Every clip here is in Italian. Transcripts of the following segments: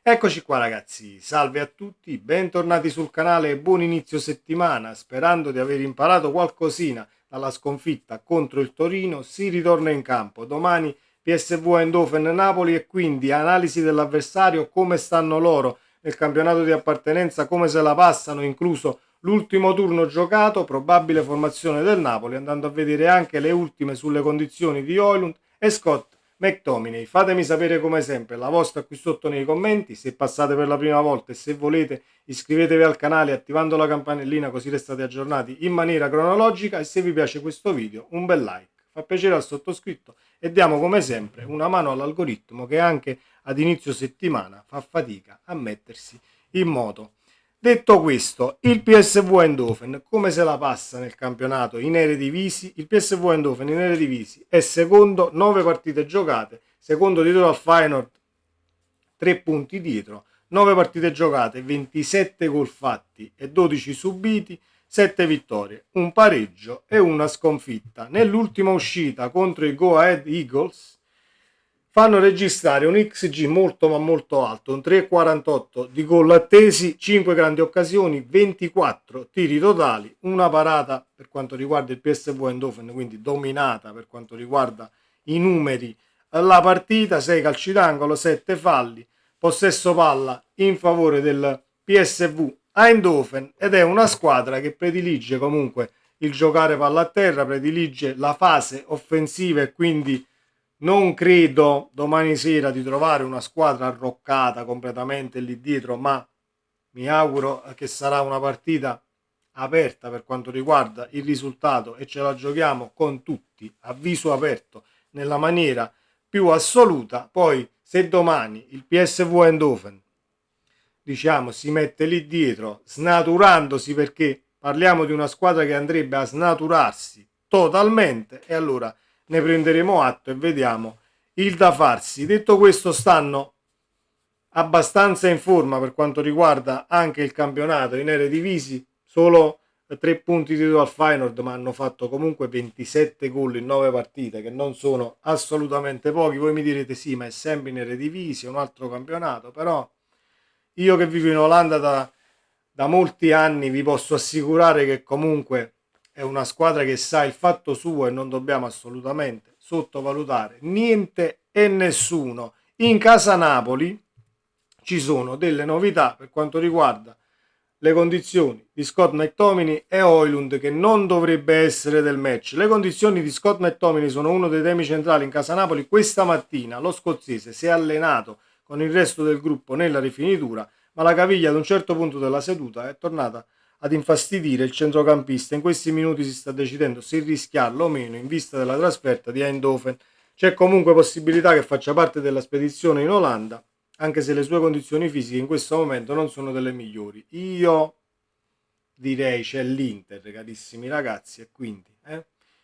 Eccoci qua ragazzi, salve a tutti, bentornati sul canale e buon inizio settimana. Sperando di aver imparato qualcosina dalla sconfitta contro il Torino, si ritorna in campo. Domani PSV Eindhoven Napoli e quindi analisi dell'avversario, come stanno loro nel campionato di appartenenza, come se la passano, incluso l'ultimo turno giocato, probabile formazione del Napoli, andando a vedere anche le ultime sulle condizioni di Højlund e Scott McTominay. Fatemi sapere come sempre la vostra qui sotto nei commenti, se passate per la prima volta e se volete iscrivetevi al canale attivando la campanellina così restate aggiornati in maniera cronologica e se vi piace questo video un bel like. Fa piacere al sottoscritto e diamo come sempre una mano all'algoritmo che anche ad inizio settimana fa fatica a mettersi in moto. Detto questo, il PSV Eindhoven come se la passa nel campionato in Eredivisie? Il PSV Eindhoven in Eredivisie è secondo, 9 partite giocate, secondo dietro al Feyenoord, 3 punti dietro, 9 partite giocate, 27 gol fatti e 12 subiti, 7 vittorie, un pareggio e una sconfitta. Nell'ultima uscita contro i Go Ahead Eagles fanno registrare un XG molto ma molto alto, un 3,48 di gol attesi, 5 grandi occasioni, 24 tiri totali, una parata per quanto riguarda il PSV Eindhoven, quindi dominata per quanto riguarda i numeri la partita, 6 calci d'angolo, 7 falli, possesso palla in favore del PSV Eindhoven ed è una squadra che predilige comunque il giocare palla a terra, predilige la fase offensiva e quindi non credo domani sera di trovare una squadra arroccata completamente lì dietro, ma mi auguro che sarà una partita aperta per quanto riguarda il risultato e ce la giochiamo con tutti a viso aperto nella maniera più assoluta. Poi se domani il PSV Eindhoven diciamo si mette lì dietro snaturandosi, perché parliamo di una squadra che andrebbe a snaturarsi totalmente, e allora ne prenderemo atto e vediamo il da farsi. Detto questo, stanno abbastanza in forma per quanto riguarda anche il campionato in Eredivisie, solo 3 punti dietro al Feyenoord, ma hanno fatto comunque 27 gol in 9 partite, che non sono assolutamente pochi. Voi mi direte sì, ma è sempre in Eredivisie, un altro campionato, però io che vivo in Olanda da molti anni vi posso assicurare che comunque è una squadra che sa il fatto suo e non dobbiamo assolutamente sottovalutare niente e nessuno. In casa Napoli ci sono delle novità per quanto riguarda le condizioni di Scott McTominay e Højlund, che non dovrebbe essere del match. Le condizioni di Scott McTominay sono uno dei temi centrali in casa Napoli. Questa mattina lo scozzese si è allenato con il resto del gruppo nella rifinitura, ma la caviglia ad un certo punto della seduta è tornata ad infastidire il centrocampista. In questi minuti si sta decidendo se rischiarlo o meno in vista della trasferta di Eindhoven. C'è comunque possibilità che faccia parte della spedizione in Olanda, anche se le sue condizioni fisiche in questo momento non sono delle migliori. Io direi c'è l'Inter, carissimi ragazzi, e quindi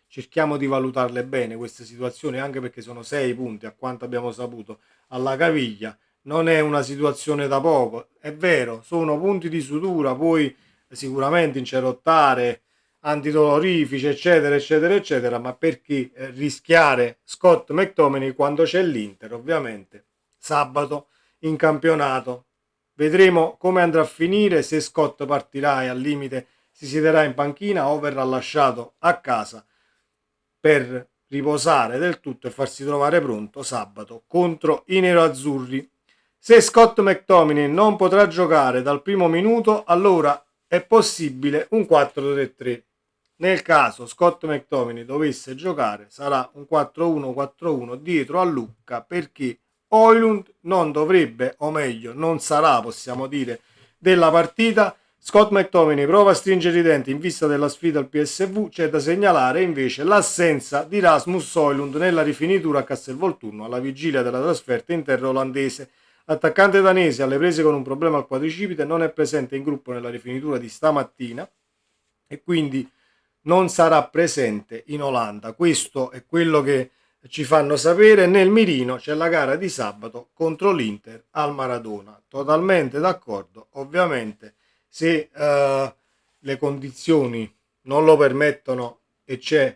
cerchiamo di valutarle bene queste situazioni, anche perché sono 6 punti a quanto abbiamo saputo alla caviglia. Non è una situazione da poco, è vero, sono punti di sutura, poi sicuramente incerottare, antidolorifici, eccetera, eccetera, eccetera, ma perché rischiare Scott McTominay quando c'è l'Inter, ovviamente, sabato in campionato. Vedremo come andrà a finire, se Scott partirà e al limite si siederà in panchina o verrà lasciato a casa per riposare del tutto e farsi trovare pronto sabato contro i neroazzurri. Se Scott McTominay non potrà giocare dal primo minuto, allora è possibile un 4-3-3. Nel caso Scott McTominay dovesse giocare, sarà un 4-1-4-1 dietro a Lucca, perché Højlund non dovrebbe, o meglio non sarà, possiamo dire, della partita. Scott McTominay prova a stringere i denti in vista della sfida al PSV. C'è da segnalare invece l'assenza di Rasmus Højlund nella rifinitura a Castelvolturno alla vigilia della trasferta in terra olandese. L'attaccante danese, alle prese con un problema al quadricipite, non è presente in gruppo nella rifinitura di stamattina e quindi non sarà presente in Olanda. Questo è quello che ci fanno sapere. Nel mirino c'è la gara di sabato contro l'Inter al Maradona. Totalmente d'accordo, ovviamente se le condizioni non lo permettono e c'è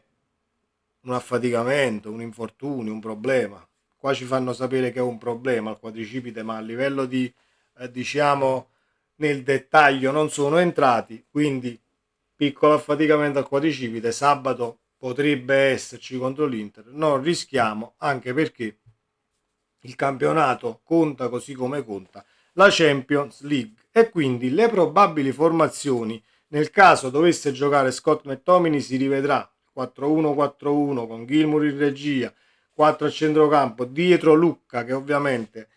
un affaticamento, un infortunio, un problema. Qua ci fanno sapere che è un problema al quadricipite, ma a livello di diciamo nel dettaglio non sono entrati, quindi piccolo affaticamento al quadricipite, sabato potrebbe esserci contro l'Inter, non rischiamo, anche perché il campionato conta così come conta la Champions League, e quindi le probabili formazioni nel caso dovesse giocare Scott McTominay si rivedrà 4-1-4-1 con Gilmour in regia, 4 a centrocampo, dietro Lucca che ovviamente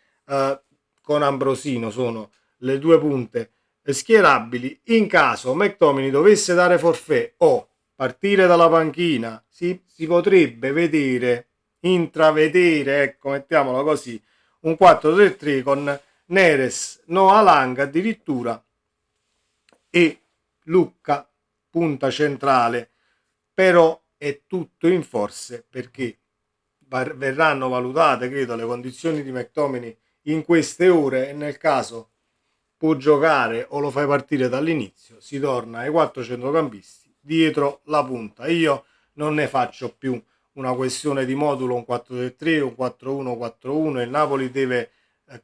con Ambrosino sono le due punte schierabili. In caso McTominay dovesse dare forfait o partire dalla panchina, si potrebbe intravedere, ecco, mettiamolo così, un 4-3-3 con Neres, Noah Lang addirittura e Lucca punta centrale, però è tutto in forze perché verranno valutate, credo, le condizioni di McTominay in queste ore, e nel caso può giocare o lo fai partire dall'inizio, si torna ai 4 centrocampisti dietro la punta. Io non ne faccio più una questione di modulo, un 4-3-3, un 4-1-4-1. Il Napoli deve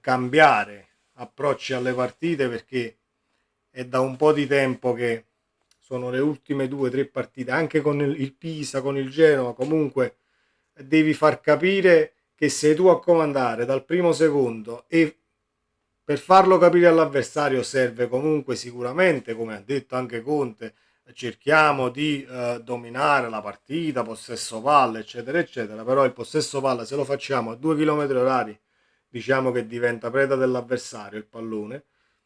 cambiare approcci alle partite perché è da un po' di tempo che sono le ultime 2 o 3 partite, anche con il Pisa, con il Genoa, comunque devi far capire che sei tu a comandare dal primo secondo, e per farlo capire all'avversario serve comunque sicuramente, come ha detto anche Conte, cerchiamo di dominare la partita, possesso palla, eccetera, eccetera, però il possesso palla se lo facciamo a 2 km orari, diciamo che diventa preda dell'avversario il pallone.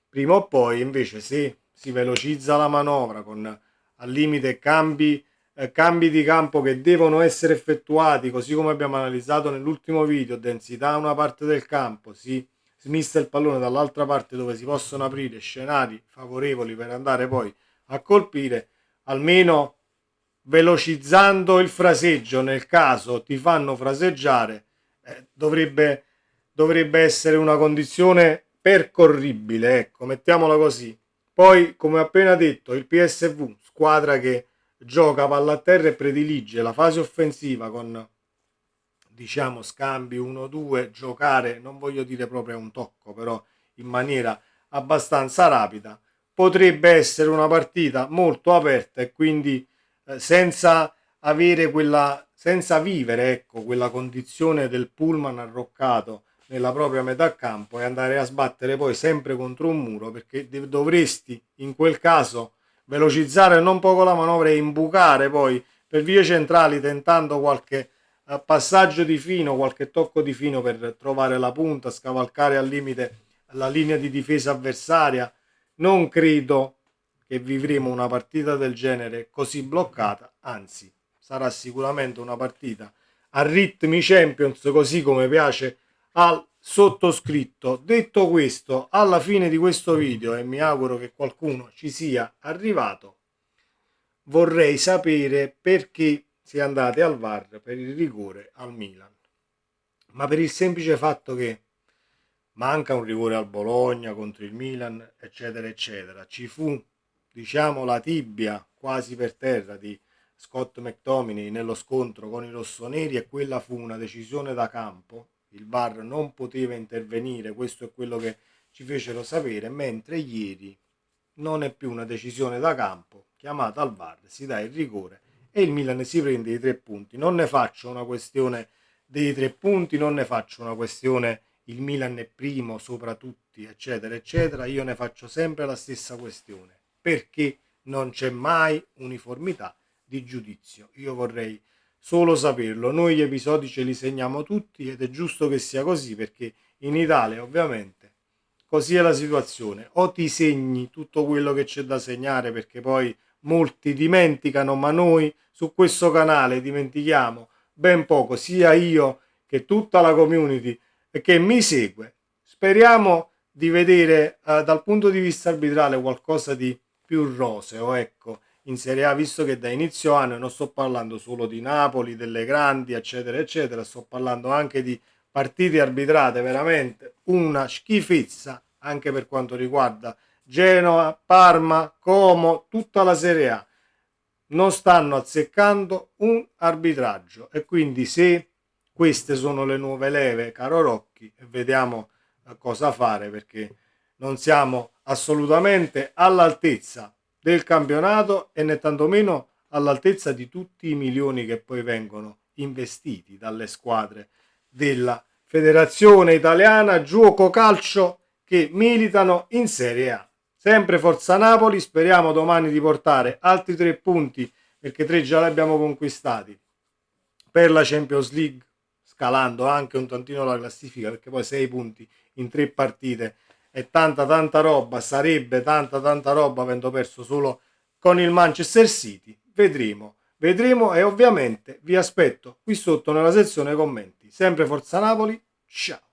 Prima o poi invece se si velocizza la manovra con al limite cambi di campo che devono essere effettuati, così come abbiamo analizzato nell'ultimo video, densità a una parte del campo, si smista il pallone dall'altra parte dove si possono aprire scenari favorevoli per andare poi a colpire, almeno velocizzando il fraseggio nel caso ti fanno fraseggiare, dovrebbe essere una condizione percorribile, ecco, mettiamola così. Poi, come appena detto, il PSV, squadra che gioca palla a terra e predilige la fase offensiva con, diciamo, scambi 1-2, giocare, non voglio dire proprio a un tocco, però in maniera abbastanza rapida, potrebbe essere una partita molto aperta e quindi senza vivere, ecco, quella condizione del pullman arroccato nella propria metà campo e andare a sbattere poi sempre contro un muro, perché dovresti in quel caso velocizzare non poco la manovra e imbucare poi per vie centrali tentando qualche passaggio di fino, qualche tocco di fino per trovare la punta, scavalcare al limite la linea di difesa avversaria. Non credo che vivremo una partita del genere così bloccata, anzi sarà sicuramente una partita a ritmi Champions, così come piace al sottoscritto. Detto questo, alla fine di questo video, e mi auguro che qualcuno ci sia arrivato, vorrei sapere perché si è andati al VAR per il rigore al Milan, ma per il semplice fatto che manca un rigore al Bologna contro il Milan, eccetera, eccetera. Ci fu, diciamo, la tibia quasi per terra di Scott McTominay nello scontro con i rossoneri, e quella fu una decisione da campo. Il VAR non poteva intervenire, questo è quello che ci fecero sapere, mentre ieri non è più una decisione da campo, chiamata al VAR, si dà il rigore e il Milan si prende i 3 punti. Non ne faccio una questione dei 3 punti, non ne faccio una questione il Milan è primo sopra tutti, eccetera, eccetera. Io ne faccio sempre la stessa questione, perché non c'è mai uniformità di giudizio. Io vorrei solo saperlo. Noi gli episodi ce li segniamo tutti ed è giusto che sia così, perché in Italia ovviamente così è la situazione. O ti segni tutto quello che c'è da segnare, perché poi molti dimenticano, ma noi su questo canale dimentichiamo ben poco, sia io che tutta la community che mi segue. Speriamo di vedere dal punto di vista arbitrale qualcosa di più roseo, ecco, in Serie A, visto che da inizio anno non sto parlando solo di Napoli, delle grandi, eccetera, eccetera, sto parlando anche di partite arbitrate veramente una schifezza, anche per quanto riguarda Genoa, Parma, Como, tutta la Serie A. Non stanno azzeccando un arbitraggio, e quindi se queste sono le nuove leve, caro Rocchi, e vediamo cosa fare, perché non siamo assolutamente all'altezza del campionato e né tantomeno all'altezza di tutti i milioni che poi vengono investiti dalle squadre della Federazione Italiana Giuoco Calcio che militano in Serie A. Sempre Forza Napoli, speriamo domani di portare altri 3 punti, perché 3 già li abbiamo conquistati, per la Champions League, scalando anche un tantino la classifica, perché poi 6 punti in 3 partite è tanta roba, sarebbe tanta roba avendo perso solo con il Manchester City. Vedremo e ovviamente vi aspetto qui sotto nella sezione commenti. Sempre Forza Napoli, ciao!